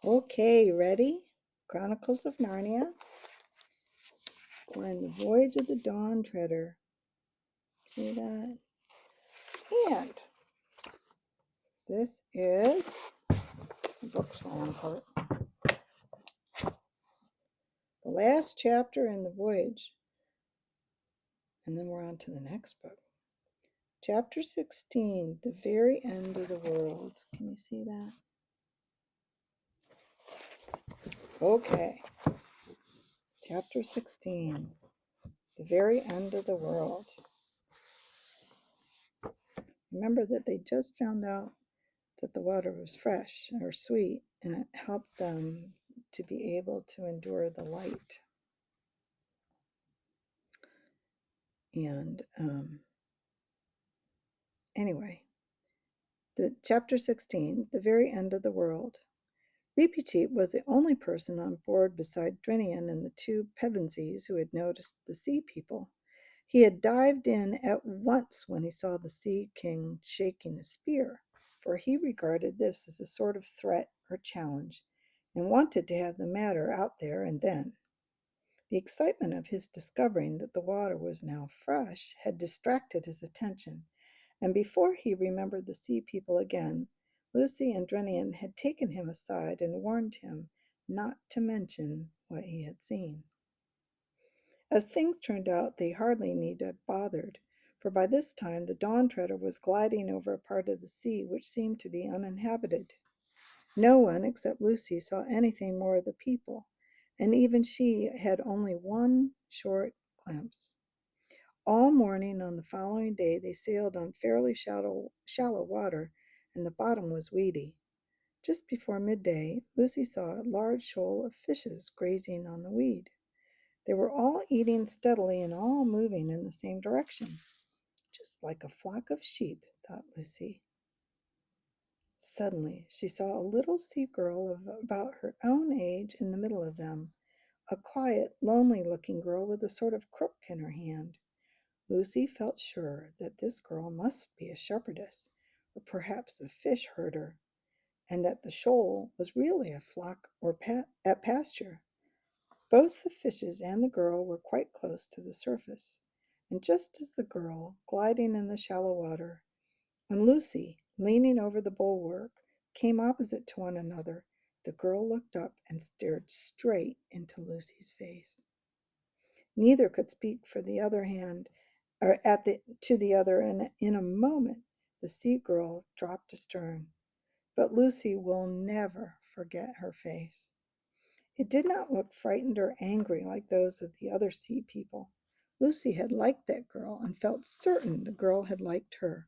Okay, ready? Chronicles of Narnia. We're in the Voyage of the DawnTreader. See that? And this is the book's falling apart. The last chapter in the Voyage. And then we're on to the next book. Chapter 16, the very end of the world. Can you see that? Okay. Chapter 16, the very end of the world. Remember that they just found out that the water was fresh or sweet, and it helped them to be able to endure the light. And anyway, the chapter 16, the very end of the world. Repetit was the only person on board beside Drinian and the two Pevensies who had noticed the sea people. He had dived in at once when he saw the Sea King shaking a spear, for he regarded this as a sort of threat or challenge, and wanted to have the matter out there and then. The excitement of his discovering that the water was now fresh had distracted his attention, and before he remembered the sea people again, Lucy and Drenian had taken him aside and warned him not to mention what he had seen. As things turned out, they hardly need have bothered, for by this time the Dawn-Treader was gliding over a part of the sea which seemed to be uninhabited. No one except Lucy saw anything more of the people, and even she had only one short glimpse. All morning on the following day they sailed on fairly shallow water, and the bottom was weedy. Just before midday, Lucy saw a large shoal of fishes grazing on the weed. They were all eating steadily and all moving in the same direction. Just like a flock of sheep, thought Lucy. Suddenly, she saw a little sea girl of about her own age in the middle of them, a quiet, lonely-looking girl with a sort of crook in her hand. Lucy felt sure that this girl must be a shepherdess, or perhaps a fish herder, and that the shoal was really a flock or at pasture. Both the fishes and the girl were quite close to the surface, and just as the girl, gliding in the shallow water, and Lucy, leaning over the bulwark, came opposite to one another, the girl looked up and stared straight into Lucy's face. Neither could speak for the other hand, or to the other, and in a moment the sea girl dropped astern. But Lucy will never forget her face. It did not look frightened or angry like those of the other sea people. Lucy had liked that girl and felt certain the girl had liked her.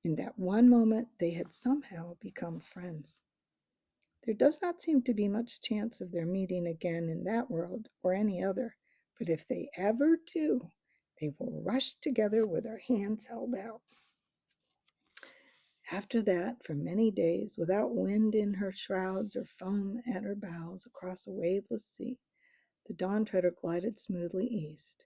In that one moment they had somehow become friends. There does not seem to be much chance of their meeting again in that world or any other, but if they ever do, they will rush together with their hands held out. After that, for many days, without wind in her shrouds or foam at her bows across a waveless sea, the Dawn-Treader glided smoothly east.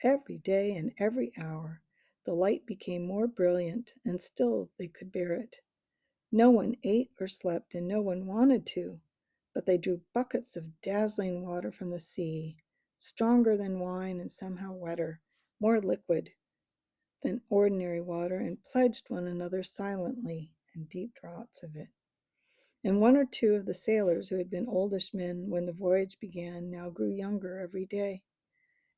Every day and every hour, the light became more brilliant, and still they could bear it. No one ate or slept, and no one wanted to, but they drew buckets of dazzling water from the sea, stronger than wine and somehow wetter, more liquid than ordinary water, and pledged one another silently in deep draughts of it. And one or two of the sailors who had been oldish men when the voyage began now grew younger every day.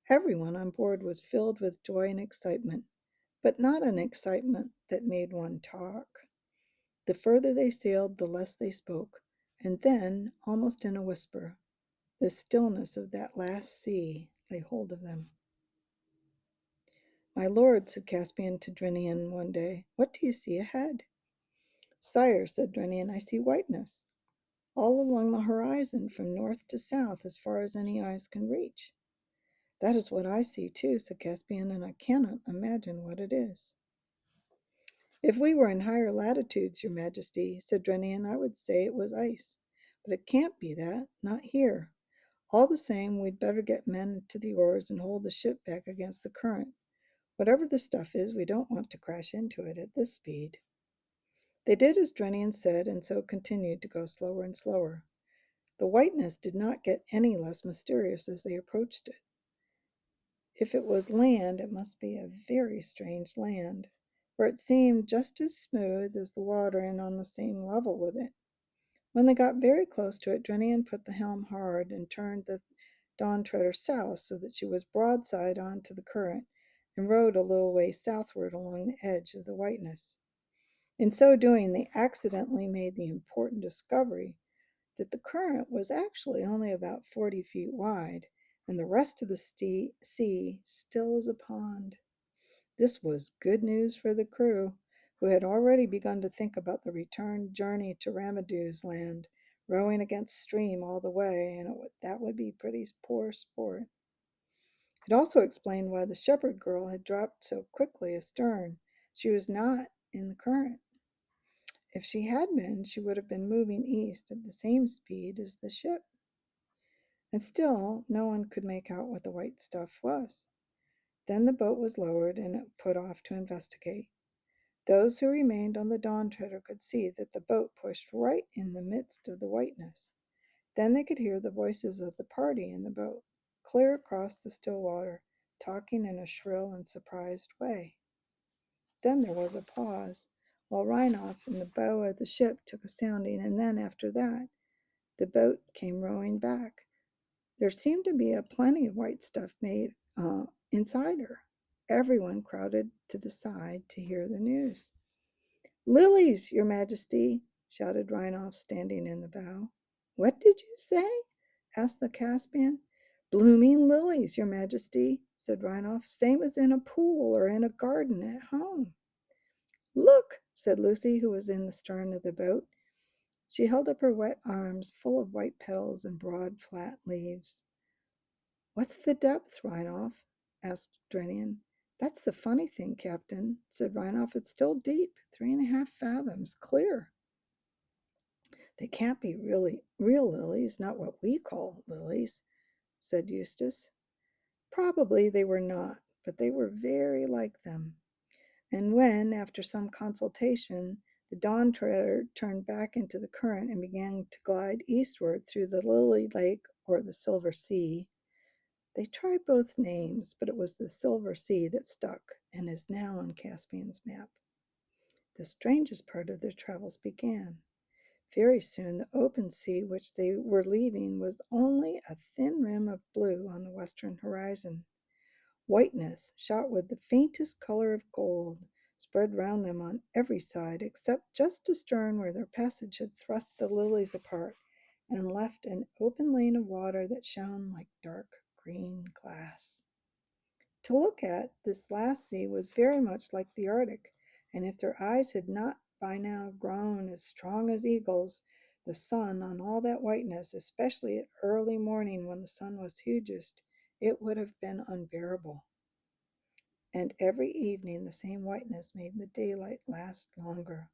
Everyone on board was filled with joy and excitement, but not an excitement that made one talk. The further they sailed, the less they spoke, and then, almost in a whisper, the stillness of that last sea lay hold of them. "My lord," said Caspian to Drinian one day, "what do you see ahead?" "Sire," said Drinian, "I see whiteness, all along the horizon, from north to south, as far as any eyes can reach." "That is what I see too," said Caspian, "and I cannot imagine what it is." "If we were in higher latitudes, your majesty," said Drenian, "I would say it was ice. But it can't be that, not here. All the same, we'd better get men to the oars and hold the ship back against the current. Whatever the stuff is, we don't want to crash into it at this speed." They did as Drenian said, and so continued to go slower and slower. The whiteness did not get any less mysterious as they approached it. If it was land, it must be a very strange land, for it seemed just as smooth as the water and on the same level with it. When they got very close to it, Drenian put the helm hard and turned the DawnTreader south so that she was broadside on to the current, and rowed a little way southward along the edge of the whiteness. In so doing, they accidentally made the important discovery that the current was actually only about 40 feet wide, and the rest of the sea still as a pond. This was good news for the crew, who had already begun to think about the return journey to Ramadew's land, rowing against stream all the way, and that would be pretty poor sport. It also explained why the shepherd girl had dropped so quickly astern. She was not in the current. If she had been, she would have been moving east at the same speed as the ship. And still, no one could make out what the white stuff was. Then the boat was lowered and it put off to investigate. Those who remained on the DawnTreader could see that the boat pushed right in the midst of the whiteness. Then they could hear the voices of the party in the boat, clear across the still water, talking in a shrill and surprised way. Then there was a pause, while Rhinoff in the bow of the ship took a sounding, and then after that, the boat came rowing back. There seemed to be a plenty of white stuff made inside her. Everyone crowded to the side to hear the news. "Lilies, your majesty," shouted Rhinoff, standing in the bow. "What did you say?" asked the Caspian. "Blooming lilies, your majesty," said Rhinoff, "same as in a pool or in a garden at home." "Look," said Lucy, who was in the stern of the boat. She held up her wet arms full of white petals and broad, flat leaves. "What's the depth, Rhinoff?" asked Drenian. "That's the funny thing, Captain," said Rhinoff. "It's still deep, 3.5 fathoms, clear." "They can't be real lilies, not what we call lilies," said Eustace. Probably they were not, but they were very like them. And when, after some consultation, the DawnTreader turned back into the current and began to glide eastward through the Lily Lake or the Silver Sea, they tried both names, but it was the Silver Sea that stuck and is now on Caspian's map. The strangest part of their travels began. Very soon the open sea which they were leaving was only a thin rim of blue on the western horizon. Whiteness, shot with the faintest color of gold, spread round them on every side, except just astern where their passage had thrust the lilies apart and left an open lane of water that shone like dark green glass. To look at, this last sea was very much like the Arctic, and if their eyes had not by now grown as strong as eagles, the sun on all that whiteness, especially at early morning when the sun was hugest, it would have been unbearable. And every evening the same whiteness made the daylight last longer.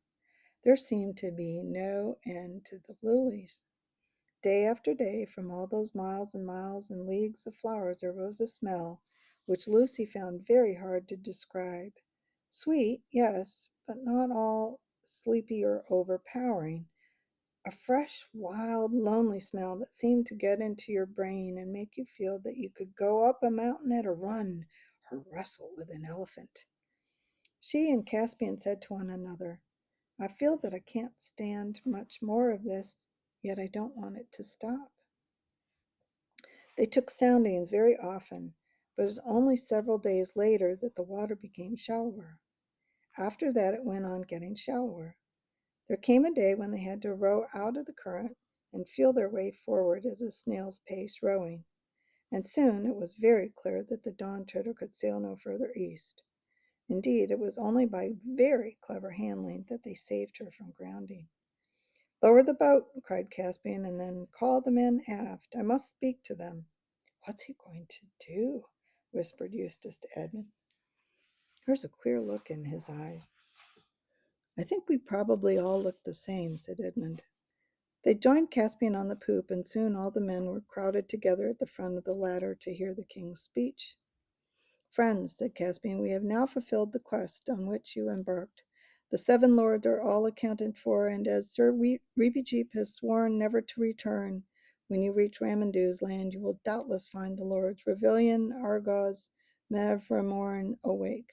There seemed to be no end to the lilies. Day after day, from all those miles and miles and leagues of flowers, arose a smell which Lucy found very hard to describe. Sweet, yes, but not all sleepy or overpowering. A fresh, wild, lonely smell that seemed to get into your brain and make you feel that you could go up a mountain at a run or wrestle with an elephant. She and Caspian said to one another, "I feel that I can't stand much more of this, yet I don't want it to stop." They took soundings very often, but it was only several days later that the water became shallower. After that it went on getting shallower. There came a day when they had to row out of the current and feel their way forward at a snail's pace rowing, and soon it was very clear that the DawnTreader could sail no further east. Indeed, it was only by very clever handling that they saved her from grounding. "Lower the boat," cried Caspian, "and then call the men aft. I must speak to them." "What's he going to do?" whispered Eustace to Edmund. There's a queer look in his eyes. "I think we probably all look the same," said Edmund. They joined Caspian on the poop, and soon all the men were crowded together at the front of the ladder to hear the king's speech. "Friends," said Caspian, "we have now fulfilled the quest on which you embarked. The 7 lords are all accounted for, and as Sir Reepicheep has sworn never to return, When you reach Ramandu's land, you will doubtless find the lords Revilian, Argos, Mavramorn awake.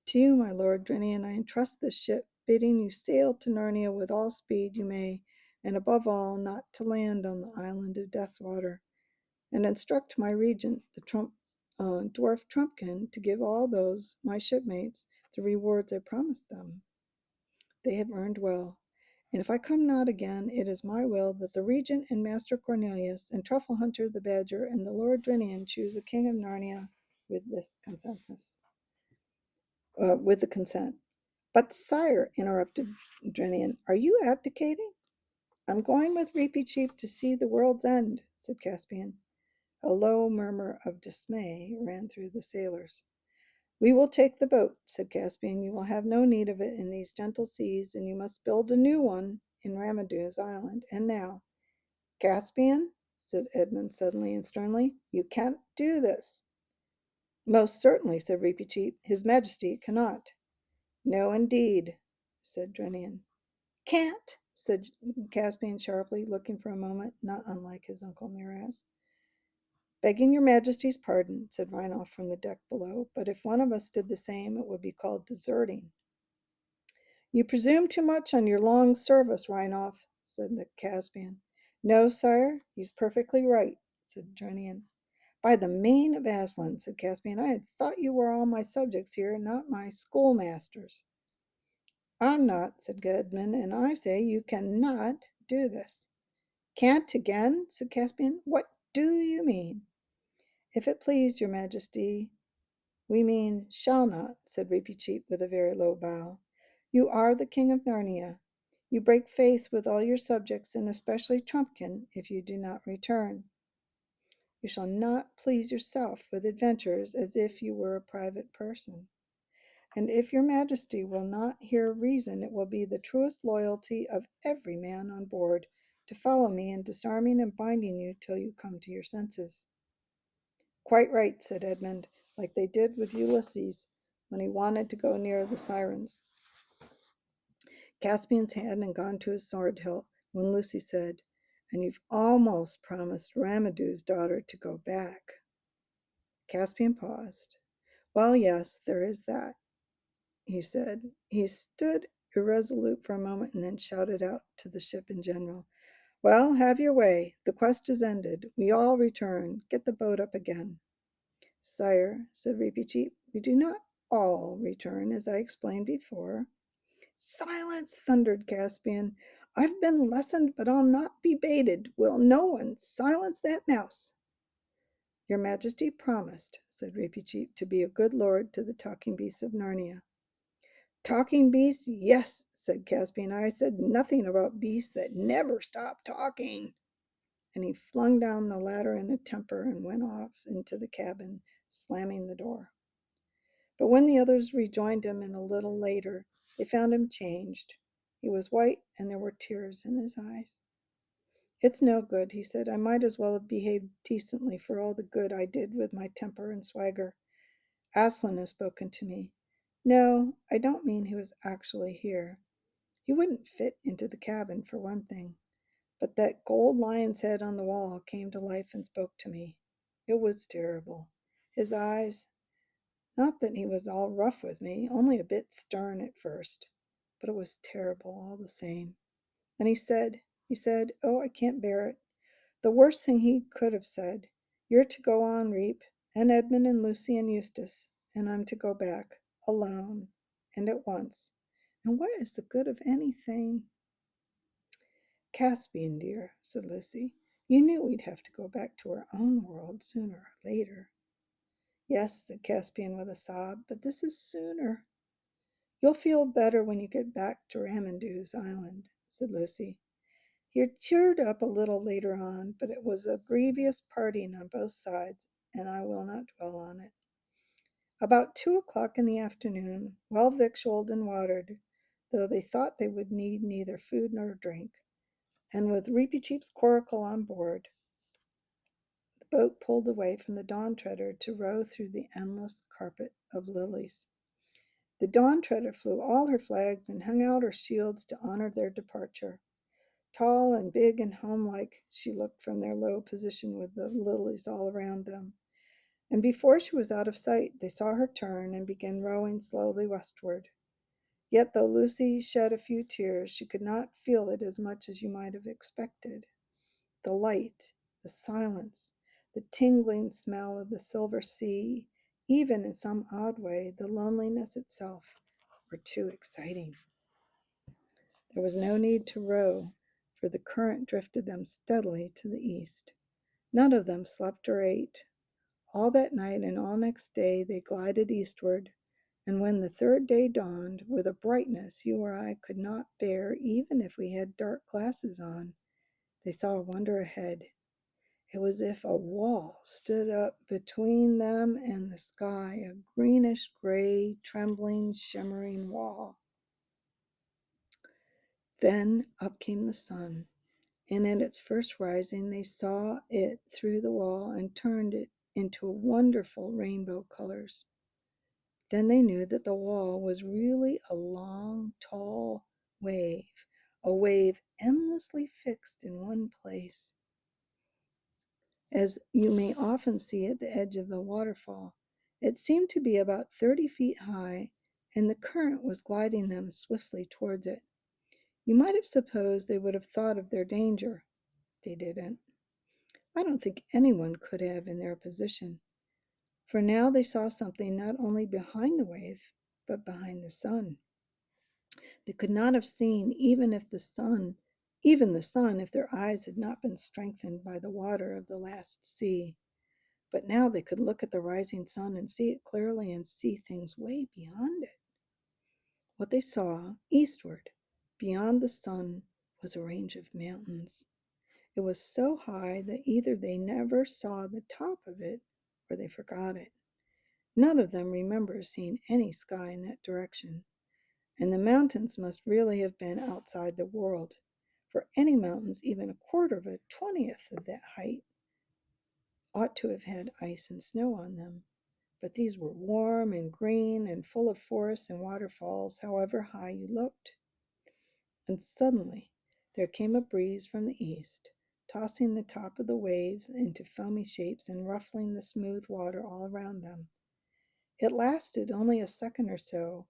To you, my lord Drinian, I entrust this ship, bidding you sail to Narnia with all speed you may, and above all, not to land on the island of Deathwater, and instruct my regent, the dwarf Trumpkin, to give all those, my shipmates, the rewards I promised them. They have earned well. And if I come not again, it is my will that the regent and Master Cornelius and Truffle Hunter the Badger and the Lord Drinian choose the King of Narnia with this consensus, with the consent. But sire, interrupted Drinian, are you abdicating? I'm going with Reepicheep to see the world's end, said Caspian. A low murmur of dismay ran through the sailors. We will take the boat, said Caspian. You will have no need of it in these gentle seas, and you must build a new one in Ramadu's island. And now, Caspian, said Edmund suddenly and sternly, you can't do this. Most certainly, said Reepicheep. His Majesty cannot. No, indeed, said Drenian. Can't, said Caspian sharply, looking for a moment, not unlike his uncle Miraz. Begging your Majesty's pardon, said Rhinoff from the deck below, but if one of us did the same, it would be called deserting. You presume too much on your long service, Rhinoff, said the Caspian. No, sire, he's perfectly right, said Drenian. By the mane of Aslan, said Caspian, I had thought you were all my subjects here, not my schoolmasters. I'm not, said Edmund, and I say you cannot do this. Can't again, said Caspian. What do you mean? If it please your Majesty, we mean shall not, said Reepicheep with a very low bow. You are the King of Narnia. You break faith with all your subjects, and especially Trumpkin, if you do not return. You shall not please yourself with adventures as if you were a private person. And if your Majesty will not hear reason, it will be the truest loyalty of every man on board to follow me in disarming and binding you till you come to your senses. Quite right, said Edmund, like they did with Ulysses when he wanted to go near the sirens. Caspian's hand had gone to his sword hilt when Lucy said, and you've almost promised Ramadu's daughter to go back. Caspian paused. Well, yes, there is that, he said. He stood irresolute for a moment and then shouted out to the ship in general. Well, have your way. The quest is ended. We all return. Get the boat up again. Sire, said Reepicheep, we do not all return, as I explained before. Silence, thundered Caspian. I've been lessoned, but I'll not be baited. Will no one silence that mouse? Your Majesty promised, said Reepicheep, to be a good lord to the talking beasts of Narnia. Talking beasts? Yes, said Caspian. I said nothing about beasts that never stop talking. And he flung down the ladder in a temper and went off into the cabin, slamming the door. But when the others rejoined him a little later, they found him changed. He was white, and there were tears in his eyes. It's no good, he said. I might as well have behaved decently for all the good I did with my temper and swagger. Aslan has spoken to me. No, I don't mean he was actually here. He wouldn't fit into the cabin, for one thing. But that gold lion's head on the wall came to life and spoke to me. It was terrible. His eyes, not that he was all rough with me, only a bit stern at first, but it was terrible all the same. And he said, oh, I can't bear it. The worst thing he could have said, you're to go on, Reep, and Edmund and Lucy and Eustace, and I'm to go back, alone, and at once. And what is the good of anything? Caspian, dear, said Lucy, you knew we'd have to go back to our own world sooner or later. Yes, said Caspian with a sob, but this is sooner. You'll feel better when you get back to Ramandu's island, said Lucy. He cheered up a little later on, but it was a grievous parting on both sides, and I will not dwell on it. About 2 o'clock in the afternoon, well victualled and watered, though they thought they would need neither food nor drink, and with Reepicheep's coracle on board, the boat pulled away from the DawnTreader to row through the endless carpet of lilies. The DawnTreader flew all her flags and hung out her shields to honor their departure. Tall and big and homelike, she looked from their low position with the lilies all around them. And before she was out of sight, they saw her turn and begin rowing slowly westward. Yet though Lucy shed a few tears, she could not feel it as much as you might have expected. The light, the silence, the tingling smell of the silver sea, even in some odd way, the loneliness itself, were too exciting. There was no need to row, for the current drifted them steadily to the east. None of them slept or ate. All that night and all next day they glided eastward, and when the third day dawned, with a brightness you or I could not bear even if we had dark glasses on, they saw a wonder ahead. It was as if a wall stood up between them and the sky, a greenish gray, trembling, shimmering wall. Then up came the sun, and at its first rising they saw it through the wall and turned it into wonderful rainbow colors. Then they knew that the wall was really a long, tall wave, a wave endlessly fixed in one place, as you may often see at the edge of a waterfall. It seemed to be about 30 feet high, and the current was gliding them swiftly towards it. You might have supposed they would have thought of their danger. They didn't. I don't think anyone could have in their position, for now they saw something not only behind the wave, but behind the sun. They could not have seen even the sun, if their eyes had not been strengthened by the water of the last sea. But now they could look at the rising sun and see it clearly and see things way beyond it. What they saw, eastward, beyond the sun, was a range of mountains. It was so high that either they never saw the top of it or they forgot it. None of them remember seeing any sky in that direction. And the mountains must really have been outside the world, for any mountains even a quarter of a 20th of that height ought to have had ice and snow on them. But these were warm and green and full of forests and waterfalls, however high you looked. And suddenly there came a breeze from the east, tossing the top of the waves into foamy shapes and ruffling the smooth water all around them. It lasted only a second or so,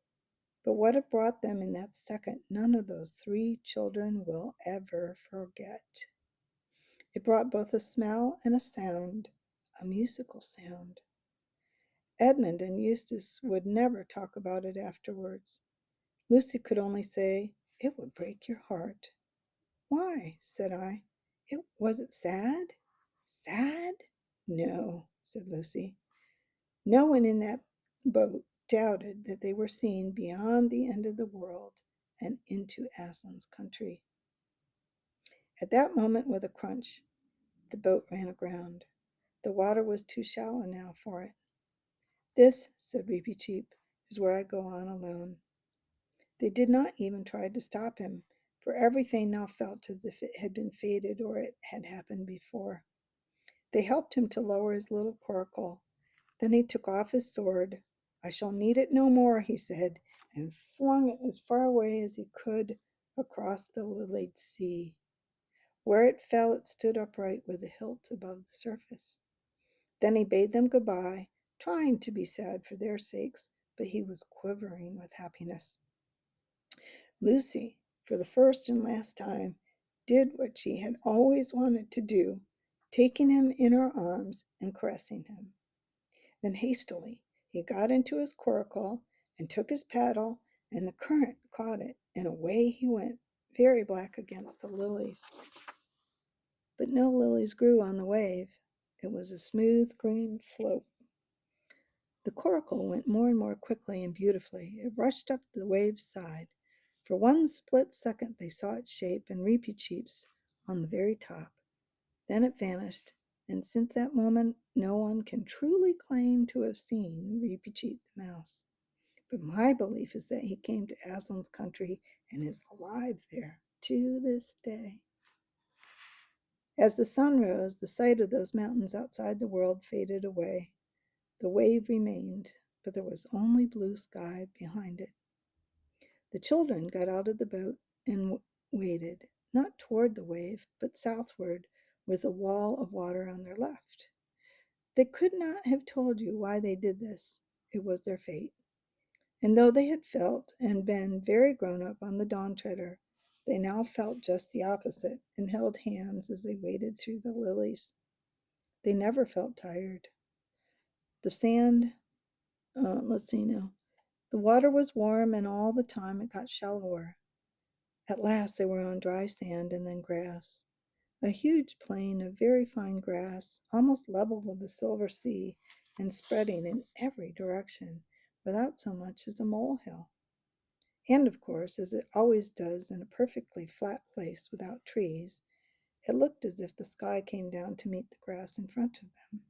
but what it brought them in that second, none of those three children will ever forget. It brought both a smell and a sound, a musical sound. Edmund and Eustace would never talk about it afterwards. Lucy could only say, "It would break your heart." "Why?" said I. Was it sad?" "Sad? No," said Lucy. No one in that boat doubted that they were seeing beyond the end of the world and into Aslan's country. At that moment, with a crunch, the boat ran aground. The water was too shallow now for it. "This," said Reepicheep, "is where I go on alone." They did not even try to stop him, for everything now felt as if it had been fated or it had happened before. They helped him to lower his little coracle. Then he took off his sword. "I shall need it no more," he said, and flung it as far away as he could across the lilied sea. Where it fell, it stood upright with the hilt above the surface. Then he bade them good-bye, trying to be sad for their sakes, but he was quivering with happiness. Lucy, for the first and last time, did what she had always wanted to do, taking him in her arms and caressing him. Then hastily he got into his coracle and took his paddle, and the current caught it, and away he went, very black against the lilies. But no lilies grew on the wave. It was a smooth green slope. The coracle went more and more quickly and beautifully. It rushed up the wave's side. For one split second they saw its shape and Reepicheep's on the very top. Then it vanished, and since that moment no one can truly claim to have seen Reepicheep the mouse. But my belief is that he came to Aslan's country and is alive there to this day. As the sun rose, the sight of those mountains outside the world faded away. The wave remained, but there was only blue sky behind it. The children got out of the boat and waited. not toward the wave, but southward, with a wall of water on their left. They could not have told you why they did this. It was their fate. And though they had felt and been very grown up on the DawnTreader, they now felt just the opposite and held hands as they waded through the lilies. They never felt tired. The sand, let's see now. The water was warm, and all the time it got shallower. At last they were on dry sand and then grass. A huge plain of very fine grass, almost level with the silver sea and spreading in every direction, without so much as a molehill. And of course, as it always does in a perfectly flat place without trees, it looked as if the sky came down to meet the grass in front of them.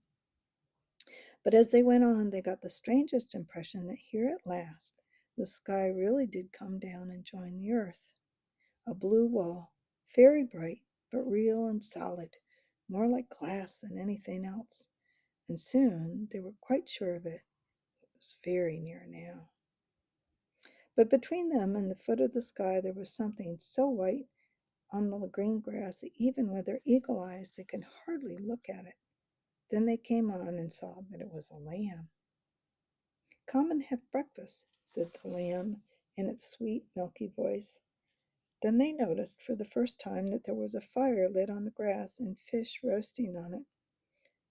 But as they went on, they got the strangest impression that here at last the sky really did come down and join the earth. A blue wall, very bright, but real and solid, more like glass than anything else. And soon they were quite sure of it. It was very near now. But between them and the foot of the sky there was something so white on the green grass that even with their eagle eyes they could hardly look at it. Then they came on and saw that it was a lamb. "Come and have breakfast," said the lamb in its sweet, milky voice. Then they noticed for the first time that there was a fire lit on the grass and fish roasting on it.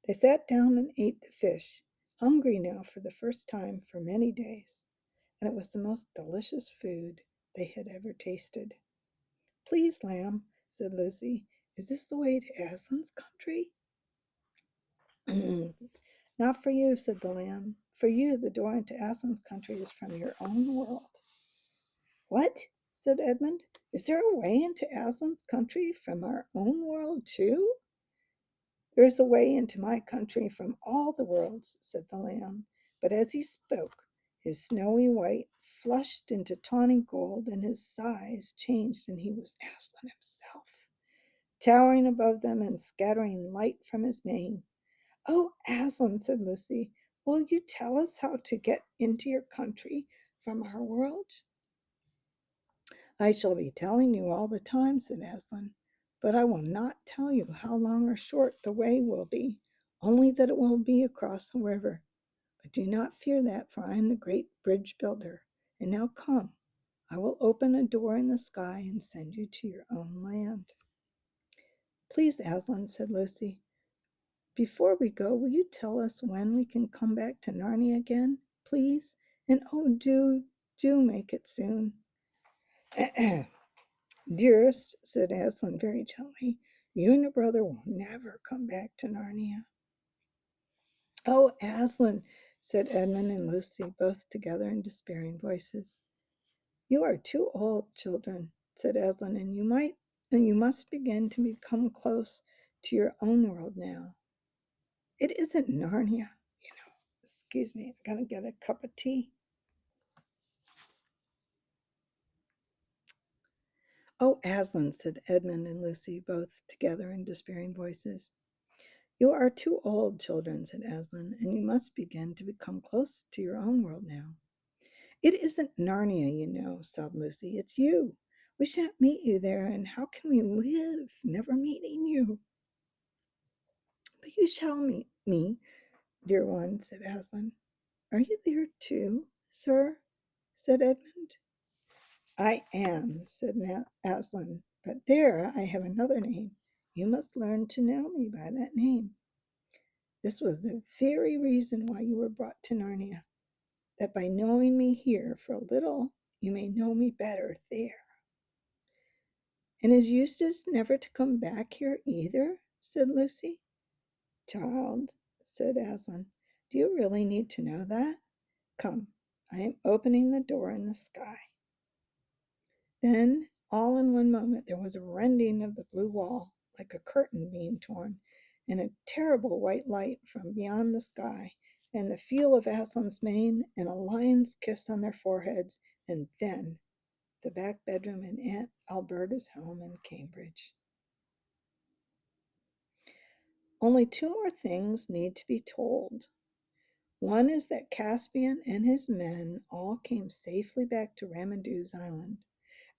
They sat down and ate the fish, hungry now for the first time for many days, and it was the most delicious food they had ever tasted. "Please, lamb," said Lucy, "is this the way to Aslan's country?" "Not for you," said the lamb. "For you, the door into Aslan's country is from your own world." "What?" said Edmund. "Is there a way into Aslan's country from our own world, too?" "There is a way into my country from all the worlds," said the lamb. But as he spoke, his snowy white flushed into tawny gold, and his size changed, and he was Aslan himself, towering above them and scattering light from his mane. "Oh, Aslan," said Lucy, "will you tell us how to get into your country from our world?" "I shall be telling you all the time," said Aslan, "but I will not tell you how long or short the way will be, only that it will be across the river. But do not fear that, for I am the great bridge builder. And now come, I will open a door in the sky and send you to your own land." "Please, Aslan," said Lucy, "before we go, will you tell us when we can come back to Narnia again, please? And oh, do make it soon." "Dearest," said Aslan very gently, "you and your brother will never come back to Narnia." "Oh, Aslan," said Edmund and Lucy, both together in despairing voices. "You are too old, children," said Aslan, and you must begin to become close to your own world now. It isn't Narnia, you know. Excuse me, I'm gonna get a cup of tea. "Oh, Aslan," said Edmund and Lucy, both together in despairing voices. "You are too old, children," said Aslan, "and you must begin to become close to your own world now." "It isn't Narnia, you know," sobbed Lucy. "It's you. We shan't meet you there, and how can we live, never meeting you?" "But you shall meet me, dear one," said Aslan. "Are you there too, sir?" said Edmund. "I am," said Aslan, "but there I have another name. You must learn to know me by that name. This was the very reason why you were brought to Narnia, that by knowing me here for a little, you may know me better there." "And is Eustace never to come back here either?" said Lucy. "Child," said Aslan, "do you really need to know that? Come, I am opening the door in the sky." Then, all in one moment, there was a rending of the blue wall, like a curtain being torn, and a terrible white light from beyond the sky, and the feel of Aslan's mane, and a lion's kiss on their foreheads, and then the back bedroom in Aunt Alberta's home in Cambridge. Only two more things need to be told. One is that Caspian and his men all came safely back to Ramandoo's island,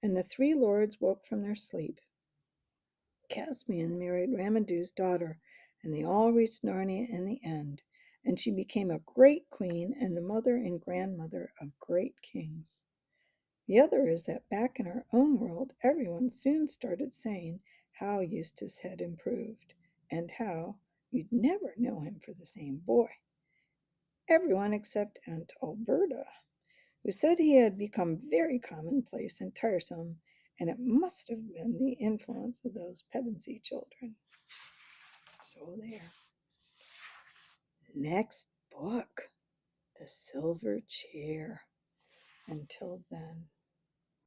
and the three lords woke from their sleep. Caspian married Ramadu's daughter, and they all reached Narnia in the end, and she became a great queen and the mother and grandmother of great kings. The other is that back in our own world, everyone soon started saying how Eustace had improved, and how you'd never know him for the same boy. Everyone except Aunt Alberta, who said he had become very commonplace and tiresome, and it must have been the influence of those Pevensey children. So there. Next book, The Silver Chair. Until then.